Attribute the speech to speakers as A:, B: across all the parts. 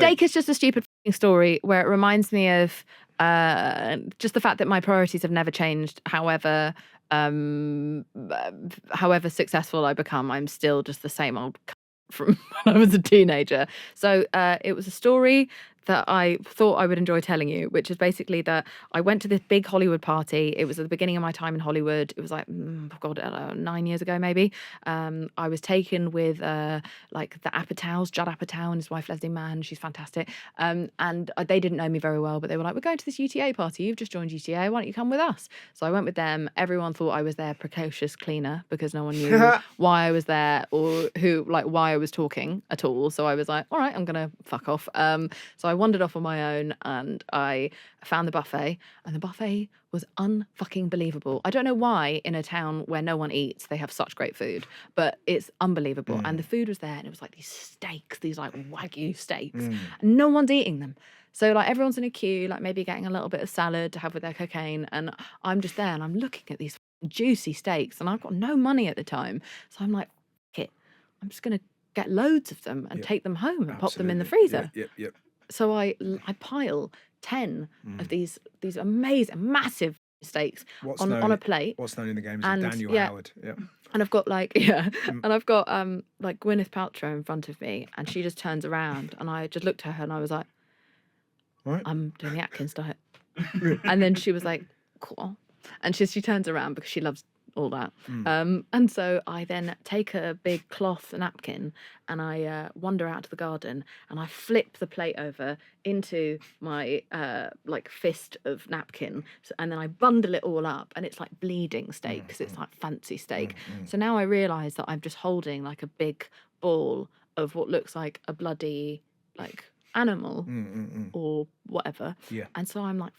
A: steak is just a stupid story where it reminds me of just the fact that my priorities have never changed. However successful I become, I'm still just the same old from when I was a teenager. So it was a story that I thought I would enjoy telling you, which is basically that I went to this big Hollywood party. It was at the beginning of my time in Hollywood. It was like, God, I don't know, 9 years ago maybe. I was taken with like the Apatows, Judd Apatow and his wife Leslie Mann. She's fantastic. And they didn't know me very well, but they were like, we're going to this UTA party. You've just joined UTA. Why don't you come with us? So I went with them. Everyone thought I was their precocious cleaner because no one knew why I was there or why I was talking at all. So I was like, all right, I'm going to fuck off. So I wandered off on my own and I found the buffet, and the buffet was unfucking believable. I don't know why in a town where no one eats they have such great food, but it's unbelievable. And the food was there, and it was like these steaks, these like Wagyu steaks, and no one's eating them. So like everyone's in a queue, like maybe getting a little bit of salad to have with their cocaine, and I'm just there and I'm looking at these juicy steaks, and I've got no money at the time, so I'm like, fuck it, I'm just gonna get loads of them and take them home and pop them in the freezer.
B: Yep.
A: So I pile 10 of these amazing, massive steaks on a plate.
B: What's known in the game as Daniel Howard. Yeah.
A: And I've got and I've got like Gwyneth Paltrow in front of me, and she just turns around, and I just looked at her and I was like,
B: right.
A: I'm doing the Atkins diet. And then she was like, cool. And she turns around because she loves all that. And so I then take a big cloth napkin and I wander out to the garden and I flip the plate over into my like fist of napkin, and then I bundle it all up, and it's like bleeding steak because it's like fancy steak. So now I realise that I'm just holding like a big ball of what looks like a bloody like animal or whatever. And so I'm like,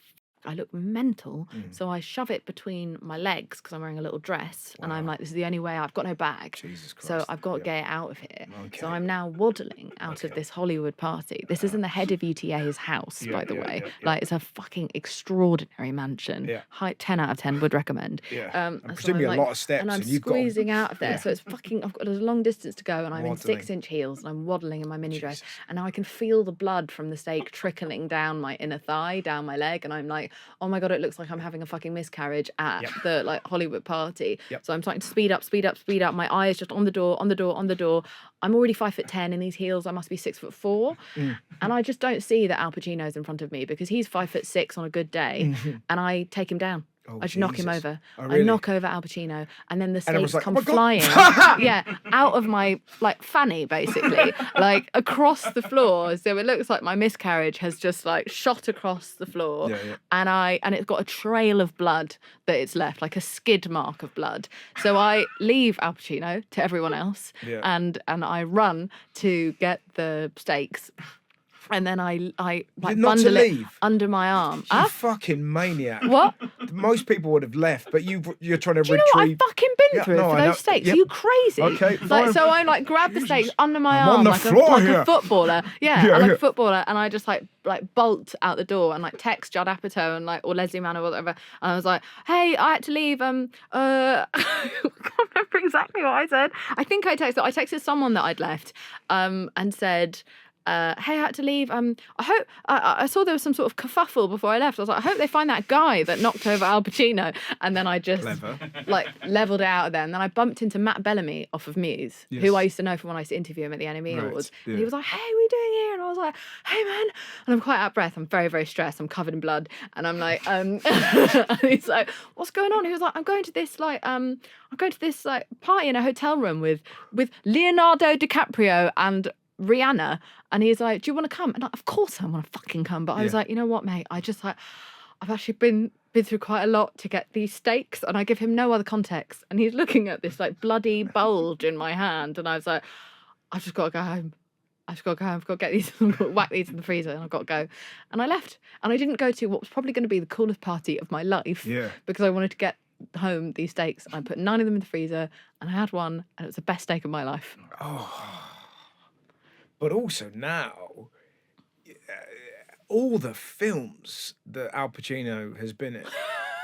A: I look mental. So I shove it between my legs because I'm wearing a little dress. And I'm like, this is the only way. I've got no bag.
B: Jesus Christ.
A: So I've got to get it out of here. So I'm now waddling out of this Hollywood party. This isn't the head of UTA's house, by the way. Like, it's a fucking extraordinary mansion. Height 10 out of 10 would recommend.
B: And presumably a lot of steps.
A: And I'm squeezing out of there. So it's fucking, I've got a long distance to go, and I'm in 6-inch heels, and I'm waddling in my mini dress. And now I can feel the blood from the steak trickling down my inner thigh, down my leg. And I'm like, oh my God, it looks like I'm having a fucking miscarriage at the like Hollywood party. So I'm starting to speed up. My eye is just on the door. I'm already 5'10" in these heels. I must be 6'4". And I just don't see that Al Pacino's in front of me because he's 5'6" on a good day. And I take him down. I just knock him over. I knock over Al Pacino, and then the steaks come flying, out of my like fanny, basically, like across the floor. So it looks like my miscarriage has just like shot across the floor, and it's got a trail of blood that it's left, like a skid mark of blood. So I leave Al Pacino to everyone else, and I run to get the steaks. And then I like bundle it under my arm.
B: You fucking maniac.
A: What?
B: Most people would have left, but you're trying to retrieve.
A: Do you know what I've fucking been through for those steaks? Are you crazy?
B: Okay,
A: like, so I like grab the steaks under my arm like a footballer. Like a footballer, and I just like bolt out the door and like text Judd Apatow and like or Leslie Mann or whatever. And I was like, hey, I had to leave. I can't remember exactly what I said. I think I texted someone that I'd left, and said, hey, I had to leave. I hope I saw there was some sort of kerfuffle before I left. I was like, I hope they find that guy that knocked over Al Pacino. And then I just like leveled it out of there. And then I bumped into Matt Bellamy off of Muse, who I used to know from when I used to interview him at the Anime Awards. And he was like, hey, what are you doing here? And I was like, hey man. And I'm quite out of breath. I'm very, very stressed. I'm covered in blood. And I'm like, and he's like, what's going on? He was like, I'm going to this party in a hotel room with Leonardo DiCaprio and Rihanna. And he's like, do you want to come? And of course I want to fucking come. But I was like, you know what, mate? I've actually been through quite a lot to get these steaks. And I give him no other context. And he's looking at this like bloody bulge in my hand. And I was like, I've just got to go home. I've got to get these, I've got to whack these in the freezer, and I've got to go. And I left. And I didn't go to what was probably going to be the coolest party of my life. Because I wanted to get home these steaks. I put 9 of them in the freezer, and I had one, and it was the best steak of my life.
B: But also now, all the films that Al Pacino has been in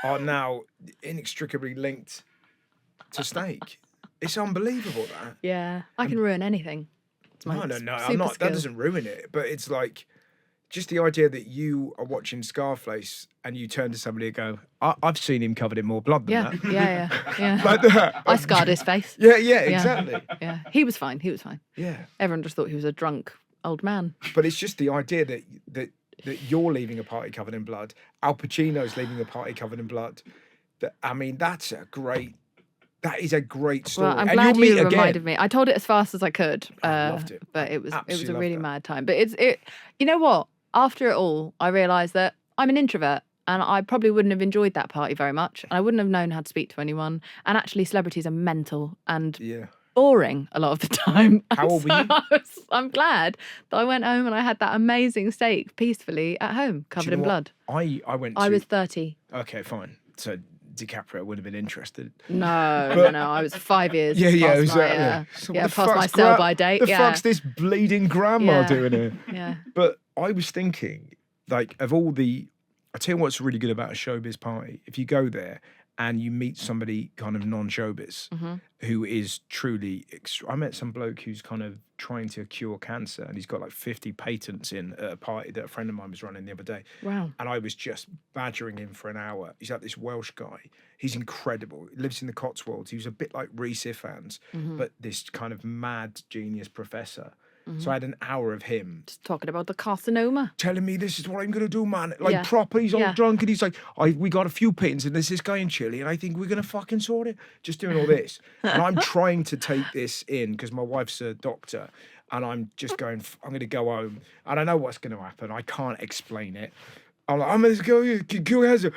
B: are now inextricably linked to steak. It's unbelievable, that.
A: Yeah, I can ruin anything. It's my
B: No, I'm
A: super
B: not.
A: skill.
B: That doesn't ruin it. But it's like just the idea that you are watching Scarface and you turn to somebody and go, I've seen him covered in more blood than
A: Yeah,
B: that.
A: yeah.
B: Like that.
A: I scarred his face.
B: Yeah, exactly.
A: Yeah, he was fine.
B: Yeah.
A: Everyone just thought he was a drunk old man.
B: But it's just the idea that you're leaving a party covered in blood. Al Pacino's leaving a party covered in blood. I mean, that is a great story.
A: Well, I'm
B: and
A: glad
B: you'll meet
A: you
B: again.
A: reminded me. I told it as fast as I could.
B: I loved it.
A: But it was
B: Absolutely
A: a
B: loved
A: really
B: that.
A: mad time. But it. You know what? After it all, I realised that I'm an introvert. And I probably wouldn't have enjoyed that party very much. And I wouldn't have known how to speak to anyone. And actually, celebrities are mental and boring a lot of the time.
B: How old were you?
A: I'm glad that I went home and I had that amazing steak peacefully at home, covered in blood.
B: I
A: was 30.
B: Okay, fine. So DiCaprio would have been interested.
A: No, I was 5 years.
B: Exactly.
A: Past my sell-by date.
B: The fuck's this bleeding grandma doing here?
A: Yeah.
B: But I was thinking, like, of all the... I tell you what's really good about a showbiz party. If you go there and you meet somebody kind of non-showbiz who is truly... I met some bloke who's kind of trying to cure cancer and he's got like 50 patents in at a party that a friend of mine was running the other day.
A: Wow.
B: And I was just badgering him for an hour. He's like this Welsh guy. He's incredible. He lives in the Cotswolds. He was a bit like Rhys Ifans, but this kind of mad genius professor. So I had an hour of him
A: just talking about the carcinoma,
B: telling me this is what I'm gonna do, man. Like proper, he's all drunk and he's like, we got a few patents and there's this guy in Chile and I think we're gonna fucking sort it. Just doing all this, and I'm trying to take this in because my wife's a doctor, and I'm just going. I'm gonna go home and I know what's gonna happen. I can't explain it. I'm like, I'm gonna go here, kill cancer,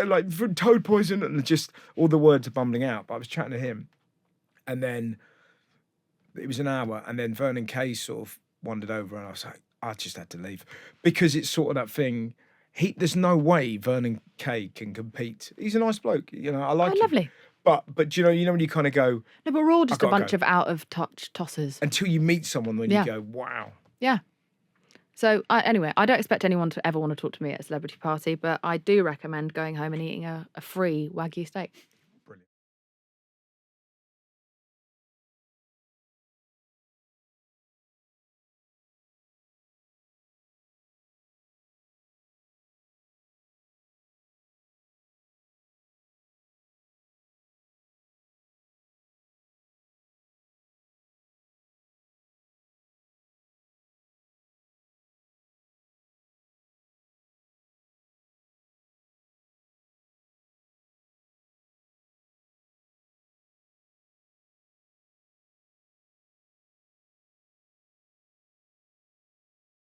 B: like for toad poison, and just all the words are bumbling out. But I was chatting to him, and then. It was an hour, and then Vernon Kay sort of wandered over, and I was like, I just had to leave because it's sort of that thing. There's no way Vernon Kay can compete. He's a nice bloke, I like him.
A: Lovely.
B: But you know when you kind of go.
A: No, but we're all just a bunch of out of touch tossers.
B: Until you meet someone, when you go, wow.
A: Yeah. So anyway, I don't expect anyone to ever want to talk to me at a celebrity party, but I do recommend going home and eating a free Wagyu steak.